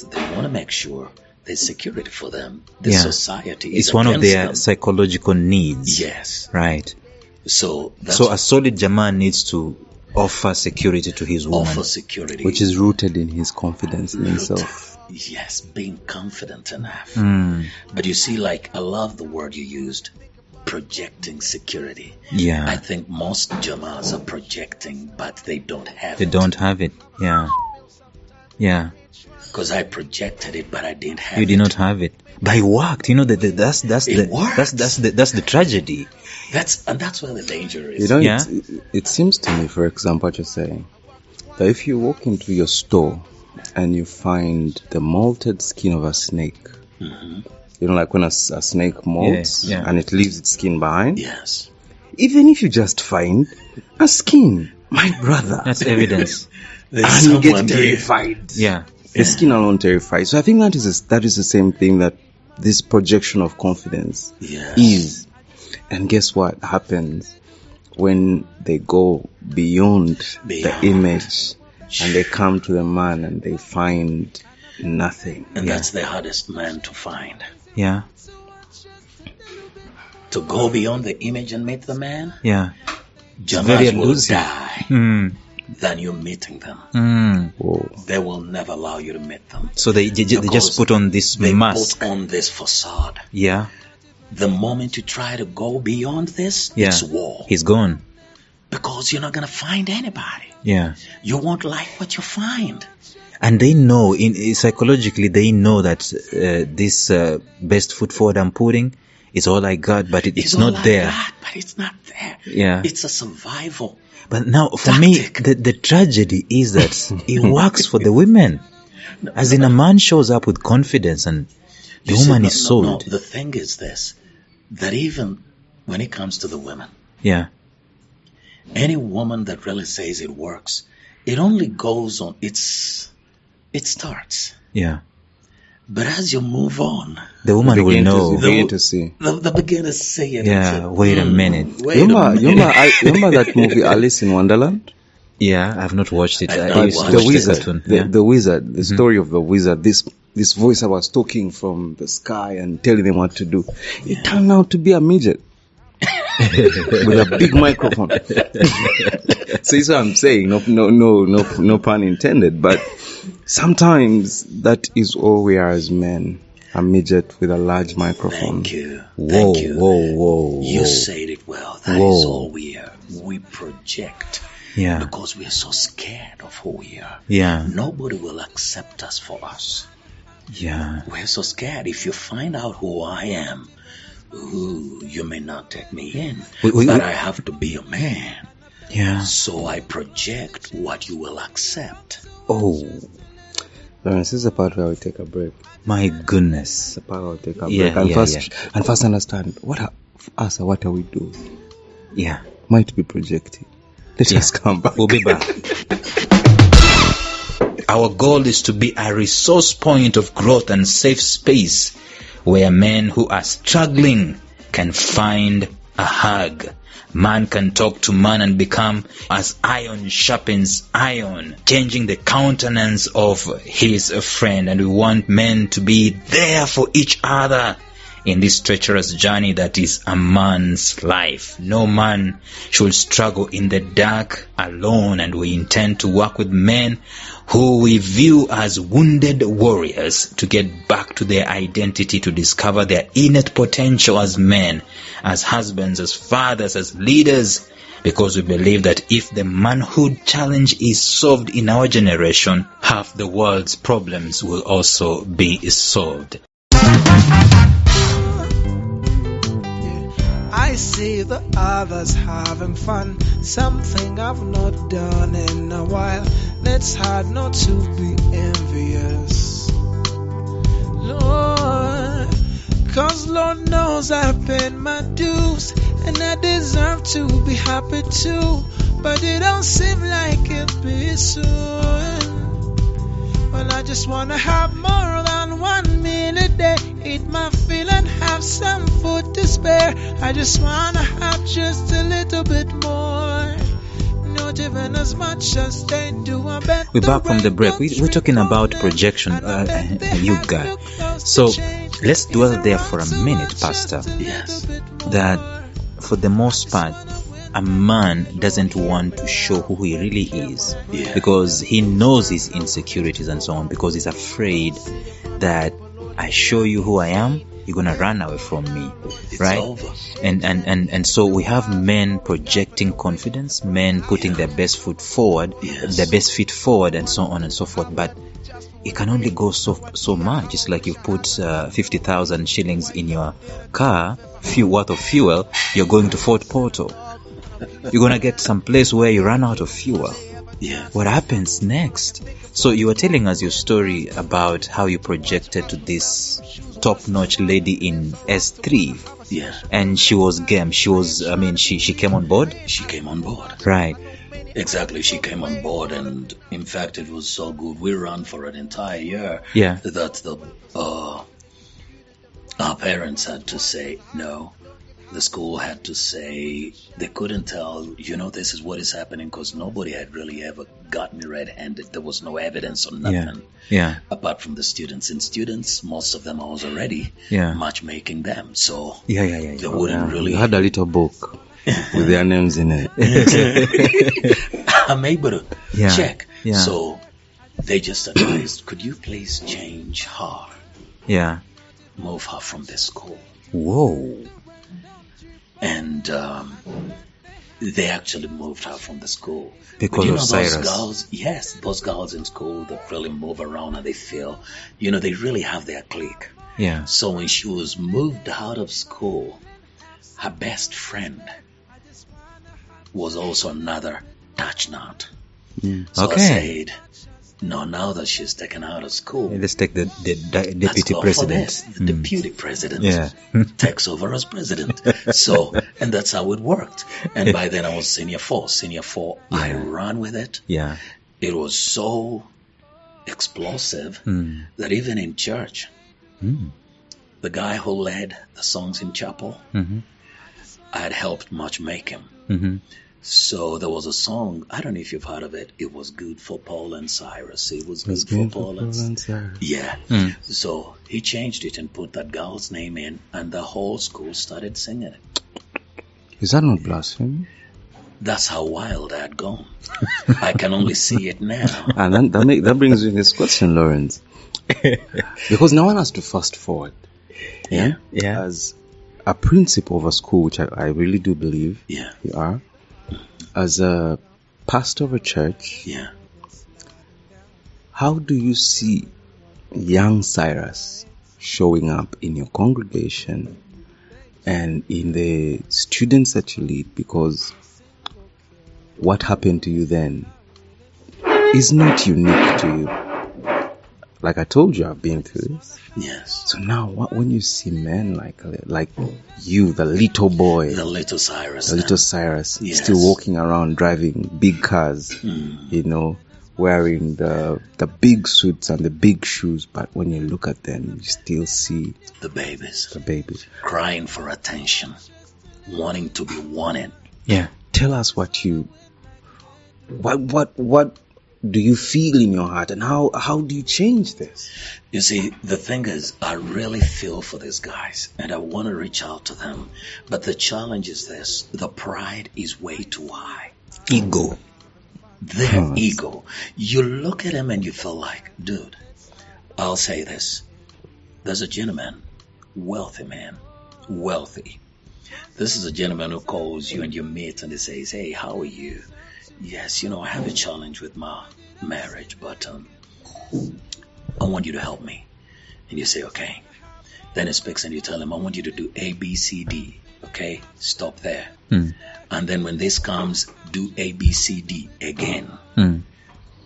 but they want to make sure there's security for them. The society is it's one of their them. Psychological needs. Yes. Right. So a solid Jamaa needs to offer security to his woman. Offer security. Which is rooted in his confidence in himself. Yes, being confident enough. But you see, like, I love the word you used, projecting security. Yeah. I think most Jamaas are projecting, but they don't have it. They don't have it. Yeah. Yeah. Because I projected it, but I didn't have it. You did not have it. But it worked. That's the tragedy. That's where the danger is. You know, it seems to me, for example, what you're saying, that if you walk into your store and you find the molted skin of a snake, you know, like when a snake molts and it leaves its skin behind. Yes. Even if you just find a skin, my brother, that's evidence. And you get terrified. Yeah. The skin alone terrifies. So I think that is the same thing that this projection of confidence is. And guess what happens when they go beyond the image and they come to the man and they find nothing. And that's the hardest man to find. Yeah. To go beyond the image and meet the man. Yeah. Jamaas will die than you meeting them. They will never allow you to meet them. So they just put on this mask. They put on this facade. Yeah. The moment you try to go beyond this, it's war. He's gone. Because you're not going to find anybody. Yeah. You won't like what you find. And they know, psychologically, they know that this best foot forward I'm putting is all I got, but it's not there. But it's not there. Yeah. It's a survival. But now, for me, the tragedy is that it works for the women. As in, a man shows up with confidence and the woman is sold. No, the thing is this, that even when it comes to the women, any woman that really says it works, it only goes on, it starts. Yeah. But as you move on, the woman will know. They begin to see. They begin to see it. Yeah, wait a minute. Remember that movie Alice in Wonderland? Yeah, I've not watched it. The wizard, the story of the wizard. This voice that was talking from the sky and telling them what to do. It turned out to be a midget with a big microphone. So that's what I'm saying. No pun intended. But sometimes that is all we are as men. A midget with a large microphone. Thank you. Whoa. You said it well. That is all we are. We project. Yeah. Because we are so scared of who we are. Yeah. Nobody will accept us for us. Yeah. We're so scared. If you find out who I am, you may not take me in. But I have to be a man. Yeah. So I project what you will accept. Oh. Lawrence, this is the part where we take a break. My goodness. The part where we take a break. And first understand, what are we doing? Yeah. Might be projecting. Let us come back. We'll be back. Our goal is to be a resource point of growth and safe space where men who are struggling can find a hug. Man can talk to man and become as iron sharpens iron, changing the countenance of his friend. And we want men to be there for each other in this treacherous journey that is a man's life. No man should struggle in the dark alone, and we intend to work with men who we view as wounded warriors to get back to their identity, to discover their innate potential as men, as husbands, as fathers, as leaders, because we believe that if the manhood challenge is solved in our generation, half the world's problems will also be solved. I see the others having fun, something I've not done in a while. It's hard not to be envious, Lord, 'cause Lord knows I've paid my dues and I deserve to be happy too, but it don't seem like it'll be soon. Well, I just wanna have more than 1 meal a day, eat my fill and have some food to spare. I just wanna have just a little bit more. No, even as much as they do. We're back from the break. We're talking about projection, you guys. So let's dwell there for a minute, Pastor. Yes. That for the most part, a man doesn't want to show who he really is, because he knows his insecurities and so on, because he's afraid that I show you who I am, you're gonna run away from me. It's right? Over. And so we have men projecting confidence, men putting their best foot forward, their best feet forward, and so on and so forth. But it can only go so much. It's like you put 50,000 shillings in your car, worth of fuel. You're going to Fort Portal. You're gonna get some place where you run out of fuel. Yeah. What happens next? So you were telling us your story about how you projected to this top-notch lady in S3. Yeah. And she was game. She came on board? She came on board. Right. Exactly. She came on board, and in fact, it was so good. We ran for an entire year. Yeah. That our parents had to say no. The school had to say they couldn't tell, this is what is happening, because nobody had really ever got me red-handed. There was no evidence or nothing. Yeah. Apart from the students. And students, most of them I was already matchmaking them. So they wouldn't really... You had a little book with their names in it. I'm able to check. Yeah. So they just advised, could you please change her? Yeah. Move her from this school. Whoa. And they actually moved her from the school. Because of Cyrus. Those girls in school that really move around and they feel, they really have their clique. Yeah. So when she was moved out of school, her best friend was also another touch knot. So I said, no, now that she's taken out of school, let's take the deputy president. The deputy president takes over as president. So, and that's how it worked. And by then I was senior four. I ran with it. Yeah. It was so explosive that even in church, the guy who led the songs in chapel, I had helped much make him. So there was a song, I don't know if you've heard of it. It was good for Paul and Cyrus. It was good for Paul and Cyrus. Yeah. So he changed it and put that girl's name in, and the whole school started singing it. Is that not blasphemy? That's how wild I had gone. I can only see it now. And that brings me this question, Lawrence. Because no one has to fast forward. Yeah. As a principal of a school, which I really do believe you are, as a pastor of a church, how do you see young Cyrus showing up in your congregation and in the students that you lead? Because what happened to you then is not unique to you. Like I told you, I've been through this. Yes. So now, when you see men like you, the little boy, the little Cyrus, still walking around driving big cars, wearing the big suits and the big shoes, but when you look at them, you still see the babies, crying for attention, wanting to be wanted. Yeah. Tell us what do you feel in your heart, and how do you change this? You see, the thing is, I really feel for these guys, and I want to reach out to them. But the challenge is this: the pride is way too high. Ego. Their ego. You look at him and you feel like, dude, I'll say this. There's a gentleman, wealthy man, wealthy. This is a gentleman who calls you and you meet and he says, hey, how are you? Yes, I have a challenge with my marriage, but I want you to help me. And you say, okay. Then he speaks and you tell him, I want you to do A, B, C, D. Okay, stop there. And then when this comes, do A, B, C, D again.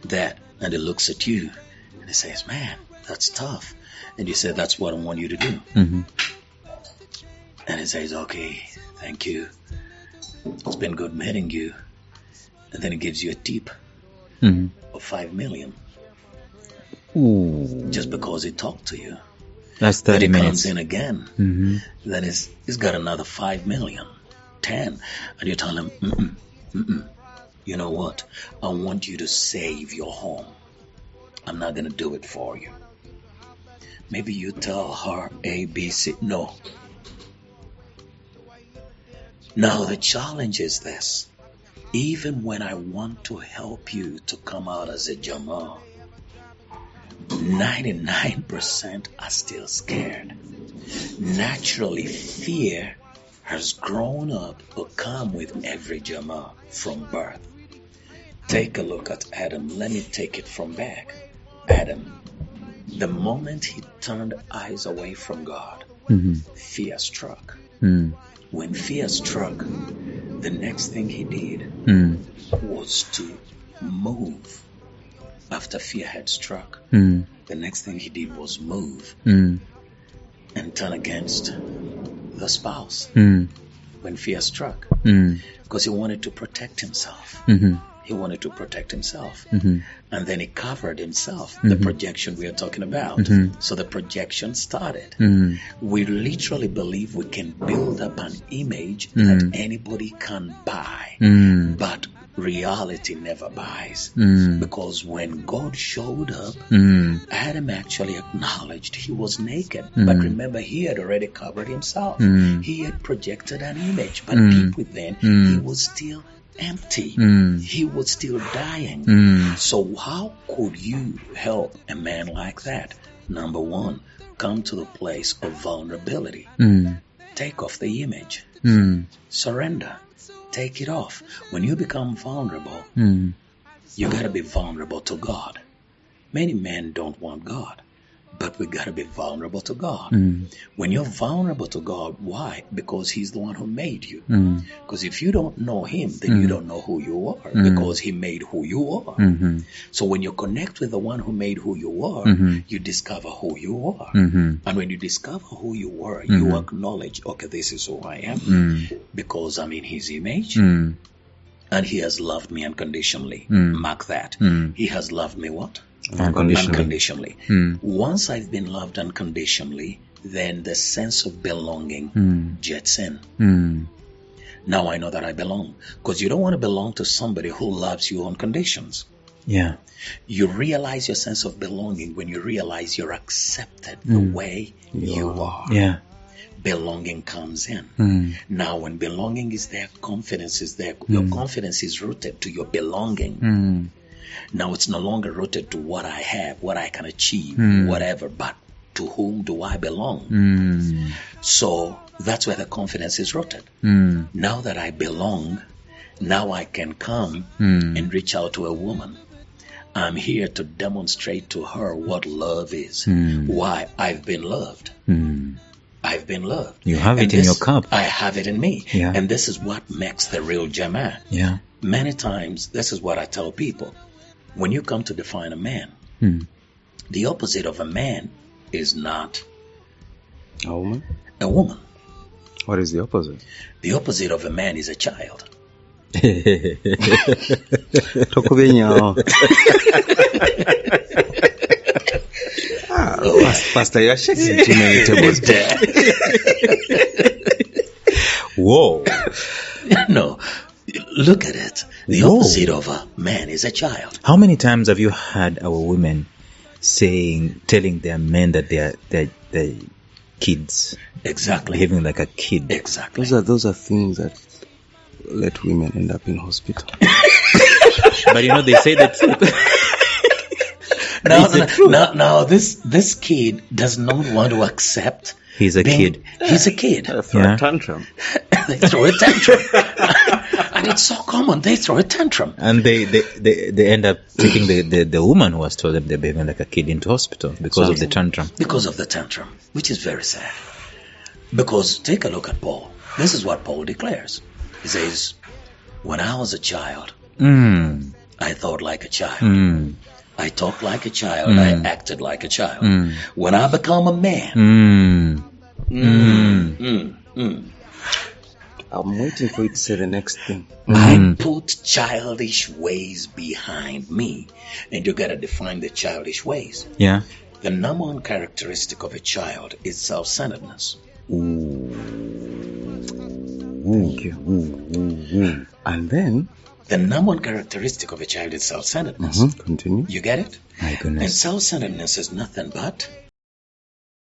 That, and he looks at you and he says, man, that's tough. And you say, that's what I want you to do. And he says, okay, thank you. It's been good meeting you. And then he gives you a tip of 5 million. Ooh. Just because he talked to you. That's 30 then he minutes. comes in again. Then he's got another 5 million, 10. And you tell him, you know what? I want you to save your home. I'm not going to do it for you. Maybe you tell her A, B, C. No. Now the challenge is this. Even when I want to help you to come out as a Jamaa, 99% are still scared. Naturally, fear has grown up or come with every Jamaa from birth. Take a look at Adam. Let me take it from back. Adam, the moment he turned eyes away from God, fear struck. When fear struck, the next thing he did was to move. After fear had struck, the next thing he did was move and turn against the spouse when fear struck, because he wanted to protect himself. He wanted to protect himself. And then he covered himself, the projection we are talking about. So the projection started. We literally believe we can build up an image that anybody can buy. But reality never buys. Because when God showed up, Adam actually acknowledged he was naked. But remember, he had already covered himself. He had projected an image. But deep within, he was still empty. He was still dying. So how could you help a man like that? Number one, come to the place of vulnerability. Take off the image. Surrender. Take it off. When you become vulnerable, you got to be vulnerable to God. Many men don't want God, but we got to be vulnerable to God. When you're vulnerable to God, why? Because He's the one who made you. Because if you don't know Him, then you don't know who you are, because He made who you are. So when you connect with the one who made who you are, you discover who you are. And when you discover who you are, you acknowledge, okay, this is who I am, because I'm in His image. And He has loved me unconditionally. Mark that. He has loved me what? Unconditionally. Once I've been loved unconditionally, then the sense of belonging jets in. Now I know that I belong. Because you don't want to belong to somebody who loves you on conditions. Yeah. You realize your sense of belonging when you realize you're accepted the way you are. Yeah. Belonging comes in. Now when belonging is there, confidence is there. Your confidence is rooted to your belonging. Now it's no longer rooted to what I have, what I can achieve, whatever, but to whom do I belong? So that's where the confidence is rooted. Now that I belong, now I can come and reach out to a woman. I'm here to demonstrate to her what love is. Why? I've been loved. I've been loved. You have it in your cup. I have it in me. Yeah. And this is what makes the real Jamaa. Yeah. Many times, this is what I tell people. When you come to define a man, the opposite of a man is not A woman? a woman. What is the opposite? The opposite of a man is a child. Pastor, you're shaking too many tables there. Whoa. No, look at it. The opposite of a man is a child. How many times have you heard our women telling their men that they're kids? Exactly. Behaving like a kid. Exactly. Those are things that let women end up in hospital. But you know, they say that. Now, this kid does not want to accept. He's a kid. He's a kid. Throw a tantrum. They throw a tantrum. And it's so common. They throw a tantrum. And they end up taking the woman who has told them they're behaving like a kid into hospital because of the tantrum. Because of the tantrum, which is very sad. Because take a look at Paul. This is what Paul declares. He says, when I was a child, I thought like a child. I talked like a child. I acted like a child. When I become a man, I'm waiting for you to say the next thing. I put childish ways behind me. And you gotta define the childish ways. Yeah. The number one characteristic of a child is self-centeredness. Thank you. And then The number one characteristic of a child is self-centeredness. Continue. You get it? My goodness. And self-centeredness is nothing but